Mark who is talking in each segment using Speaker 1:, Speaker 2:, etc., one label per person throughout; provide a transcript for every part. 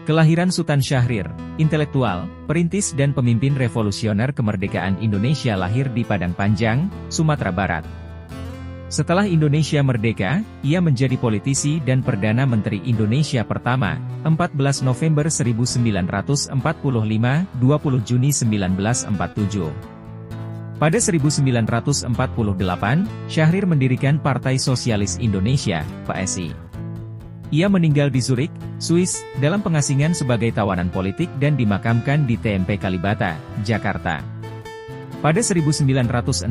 Speaker 1: Kelahiran Sultan Syahrir, intelektual, perintis dan pemimpin revolusioner kemerdekaan Indonesia lahir di Padang Panjang, Sumatera Barat. Setelah Indonesia merdeka, ia menjadi politisi dan Perdana Menteri Indonesia pertama, 14 November 1945, 20 Juni 1947. Pada 1948, Syahrir mendirikan Partai Sosialis Indonesia, PSI. Ia meninggal di Zurich, Swiss, dalam pengasingan sebagai tawanan politik dan dimakamkan di TMP Kalibata, Jakarta. Pada 1966,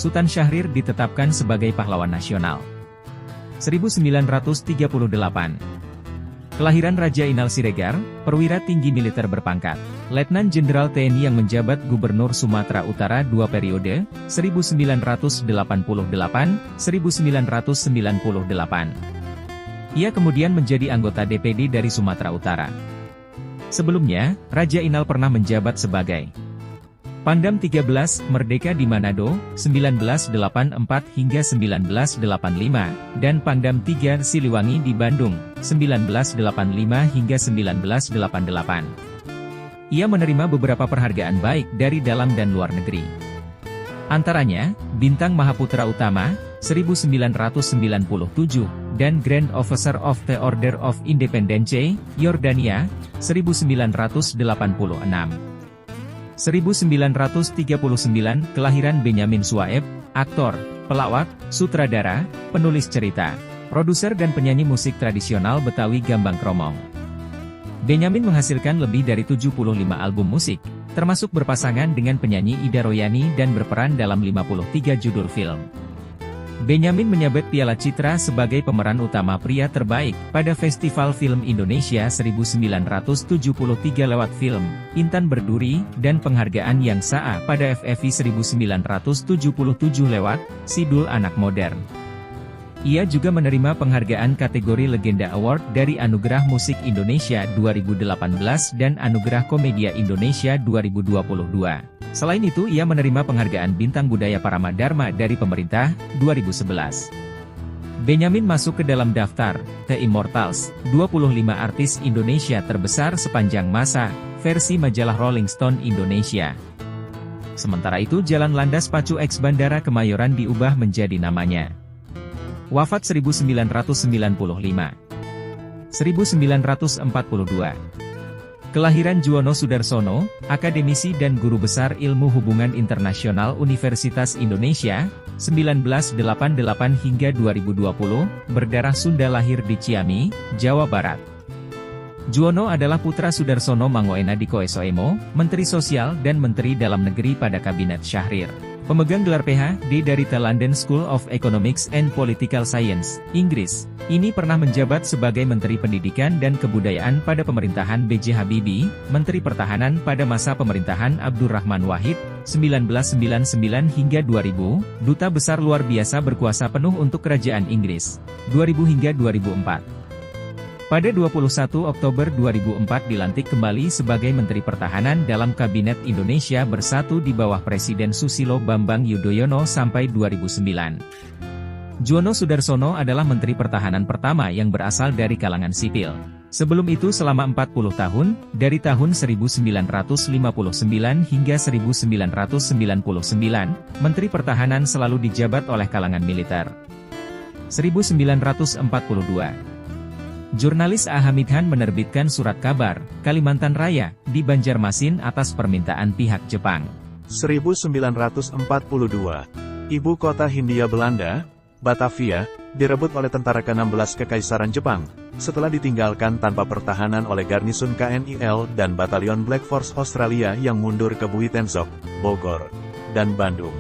Speaker 1: Sultan Syahrir ditetapkan sebagai pahlawan nasional. 1938. Kelahiran Raja Inal Siregar, perwira tinggi militer berpangkat Letnan Jenderal TNI yang menjabat Gubernur Sumatera Utara 2 periode, 1988-1998. Ia kemudian menjadi anggota DPD dari Sumatera Utara. Sebelumnya, Raja Inal pernah menjabat sebagai Pangdam 13, Merdeka di Manado, 1984 hingga 1985, dan Pangdam 3 Siliwangi di Bandung, 1985 hingga 1988. Ia menerima beberapa penghargaan baik dari dalam dan luar negeri. Antaranya, Bintang Mahaputra Utama, 1997, dan Grand Officer of the Order of Independence, Yordania, 1986. 1939, kelahiran Benyamin Suaib, aktor, pelawak, sutradara, penulis cerita, produser dan penyanyi musik tradisional Betawi Gambang Kromong. Benyamin menghasilkan lebih dari 75 album musik, termasuk berpasangan dengan penyanyi Ida Royani dan berperan dalam 53 judul film. Benyamin menyabet Piala Citra sebagai pemeran utama pria terbaik pada Festival Film Indonesia 1973 lewat film Intan Berduri dan penghargaan yang SAA pada FFI 1977 lewat Sidul Anak Modern. Ia juga menerima penghargaan kategori Legenda Award dari Anugerah Musik Indonesia 2018 dan Anugerah Komedia Indonesia 2022. Selain itu ia menerima penghargaan Bintang Budaya Paramadharma dari pemerintah, 2011. Benyamin masuk ke dalam daftar The Immortals, 25 artis Indonesia terbesar sepanjang masa, versi majalah Rolling Stone Indonesia. Sementara itu Jalan Landas Pacu X Bandara Kemayoran diubah menjadi namanya. Wafat 1995. 1942. Kelahiran Juwono Sudarsono, akademisi dan guru besar Ilmu Hubungan Internasional Universitas Indonesia, 1988 hingga 2020, berdarah Sunda lahir di Ciami, Jawa Barat. Juwono adalah putra Sudarsono Mangoena Dikoesoemo, Menteri Sosial dan Menteri Dalam Negeri pada Kabinet Syahrir. Pemegang gelar Ph.D. dari The London School of Economics and Political Science, Inggris. Ini pernah menjabat sebagai Menteri Pendidikan dan Kebudayaan pada pemerintahan B.J. Habibie, Menteri Pertahanan pada masa pemerintahan Abdurrahman Wahid, 1999 hingga 2000, Duta Besar Luar Biasa berkuasa penuh untuk Kerajaan Inggris, 2000 hingga 2004. Pada 21 Oktober 2004 dilantik kembali sebagai Menteri Pertahanan dalam Kabinet Indonesia Bersatu di bawah Presiden Susilo Bambang Yudhoyono sampai 2009. Juwono Sudarsono adalah Menteri Pertahanan pertama yang berasal dari kalangan sipil. Sebelum itu selama 40 tahun, dari tahun 1959 hingga 1999, Menteri Pertahanan selalu dijabat oleh kalangan militer. 1942. Jurnalis A. Hamidhan menerbitkan surat kabar, Kalimantan Raya, di Banjarmasin atas permintaan pihak Jepang.
Speaker 2: 1942. Ibu kota Hindia Belanda, Batavia, direbut oleh tentara ke-16 Kekaisaran Jepang, setelah ditinggalkan tanpa pertahanan oleh garnisun KNIL dan Batalion Black Force Australia yang mundur ke Buitenzok, Bogor, dan Bandung.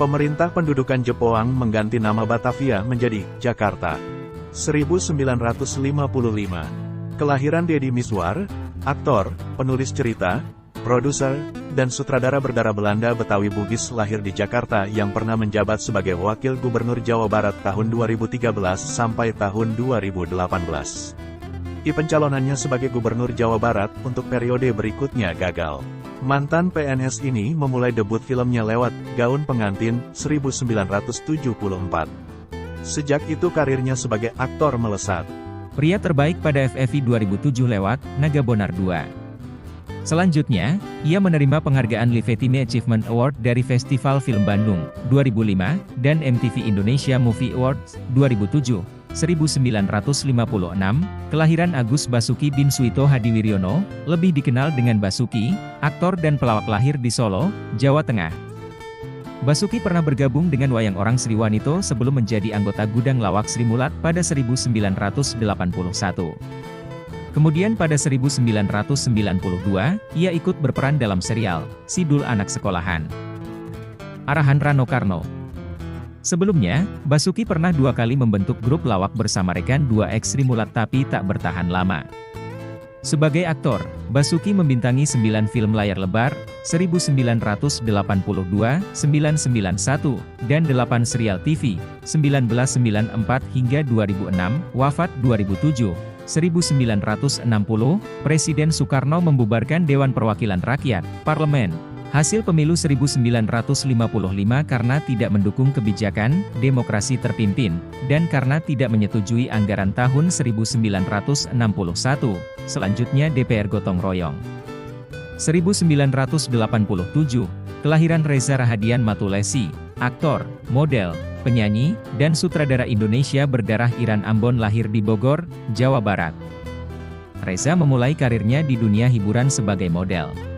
Speaker 2: Pemerintah pendudukan Jepang mengganti nama Batavia menjadi Jakarta. 1955. Kelahiran Deddy Mizwar, aktor, penulis cerita, produser, dan sutradara berdarah Belanda Betawi Bugis lahir di Jakarta yang pernah menjabat sebagai Wakil Gubernur Jawa Barat tahun 2013 sampai tahun 2018. Pencalonannya sebagai Gubernur Jawa Barat untuk periode berikutnya gagal. Mantan PNS ini memulai debut filmnya lewat Gaun Pengantin, 1974. Sejak itu karirnya sebagai aktor melesat.
Speaker 1: Pria terbaik pada FFI 2007 lewat Naga Bonar 2. Selanjutnya, ia menerima penghargaan Lifetime Achievement Award dari Festival Film Bandung 2005 dan MTV Indonesia Movie Awards 2007. 1956, kelahiran Agus Basuki bin Suito Hadiwiryono, lebih dikenal dengan Basuki, aktor dan pelawak lahir di Solo, Jawa Tengah. Basuki pernah bergabung dengan Wayang Orang Sri Wanito sebelum menjadi anggota Gudang Lawak Sri Mulat pada 1981. Kemudian pada 1992, ia ikut berperan dalam serial, Sidul Anak Sekolahan. Arahan Rano Karno. Sebelumnya, Basuki pernah 2 kali membentuk grup lawak bersama rekan 2X Sri Mulat tapi tak bertahan lama. Sebagai aktor, Basuki membintangi 9 film layar lebar, 1982, 991, dan 8 serial TV, 1994 hingga 2006, wafat 2007. 1960, Presiden Soekarno membubarkan Dewan Perwakilan Rakyat, Parlemen. Hasil pemilu 1955 karena tidak mendukung kebijakan demokrasi terpimpin, dan karena tidak menyetujui anggaran tahun 1961. Selanjutnya DPR gotong royong. 1987, kelahiran Reza Rahadian Matulesi, aktor, model, penyanyi, dan sutradara Indonesia berdarah Iran Ambon lahir di Bogor, Jawa Barat. Reza memulai karirnya di dunia hiburan sebagai model.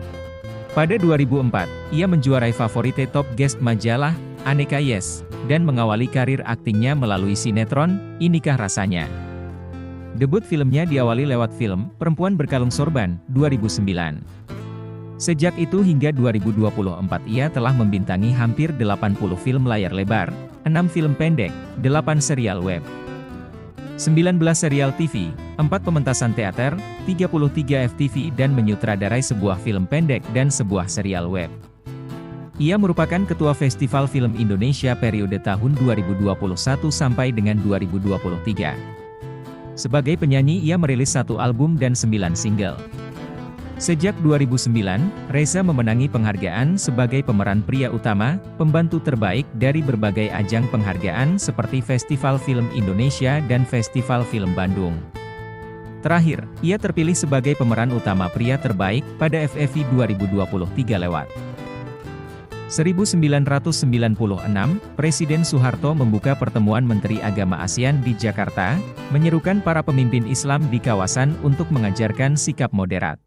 Speaker 1: Pada 2004, ia menjuarai Favorite Top Guest majalah, Aneka Yes, dan mengawali karir aktingnya melalui sinetron, Inikah Rasanya. Debut filmnya diawali lewat film, Perempuan Berkalung Sorban, 2009. Sejak itu hingga 2024 ia telah membintangi hampir 80 film layar lebar, 6 film pendek, 8 serial web, 19 serial TV, 4 pementasan teater, 33 FTV dan menyutradarai sebuah film pendek dan sebuah serial web. Ia merupakan Ketua Festival Film Indonesia periode tahun 2021 sampai dengan 2023. Sebagai penyanyi ia merilis 1 album dan 9 single. Sejak 2009, Reza memenangi penghargaan sebagai pemeran pria utama, pembantu terbaik dari berbagai ajang penghargaan seperti Festival Film Indonesia dan Festival Film Bandung. Terakhir, ia terpilih sebagai pemeran utama pria terbaik pada FFI 2023 lewat 1996, Presiden Soeharto membuka pertemuan Menteri Agama ASEAN di Jakarta, menyerukan para pemimpin Islam di kawasan untuk mengajarkan sikap moderat.